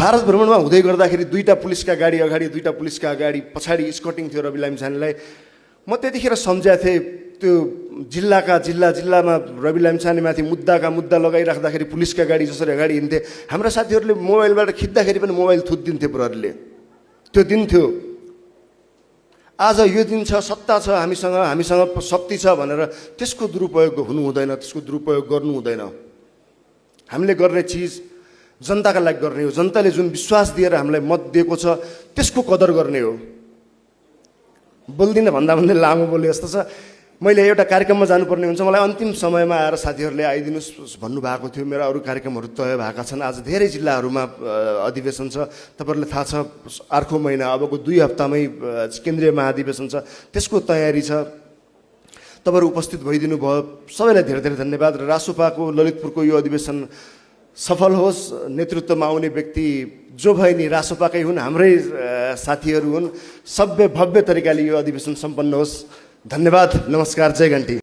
भारत भ्रमणमा हुँदै गर्दाखेरि दुईटा पुलिसका गाडी अगाडि दुईटा पुलिसका अगाडि पछाडि स्कटिङ थियो रवि लामिछानेलाई। म त्यतिखेर सम्झेको थिएँ त्यो जिल्लामा रवि लामिछानेमाथि मुद्दा लगाइराख्दाखेरि पुलिसका गाडी जसरी अगाडि हिँड्थे, हाम्रा साथीहरूले मोबाइलबाट खिच्दाखेरि पनि मोबाइल थुत्दिन्थे प्रहरीले। त्यो दिन थियो। आज यो दिन छ, सत्ता छ हामीसँग शक्ति छ भनेर त्यसको दुरुपयोग हुनु हुँदैन, त्यसको दुरुपयोग गर्नु हुँदैन। हामीले गर्ने चिज जनताका लागि गर्ने हो। जनताले जुन विश्वास दिएर हामीलाई मत दिएको छ त्यसको कदर गर्ने हो। बोल्दिनँ भन्दा लामो बोले जस्तो छ। मैले एउटा कार्यक्रममा जानुपर्ने हुन्छ, मलाई अन्तिम समयमा आएर साथीहरूले आइदिनुहोस् भन्नुभएको थियो। मेरो अरू कार्यक्रमहरू तय भएका छन्। आज धेरै जिल्लाहरूमा अधिवेशन छ, तपाईँहरूलाई थाहा छ। अर्को महिना अबको 2 हप्तामै केन्द्रीय महाधिवेशन छ, त्यसको तयारी छ। तपाईँहरू उपस्थित भइदिनु भयो, सबैलाई धेरै धेरै धन्यवाद। र रासोपाको ललितपुरको यो अधिवेशन सफल होस्। नेतृत्वमा आउने व्यक्ति जो भए नि रासोपाकै हुन्, हाम्रै साथीहरू हुन्। सभ्य भव्य तरिकाले यो अधिवेशन सम्पन्न होस्। धन्यवाद, नमस्कार, जय घन्टी।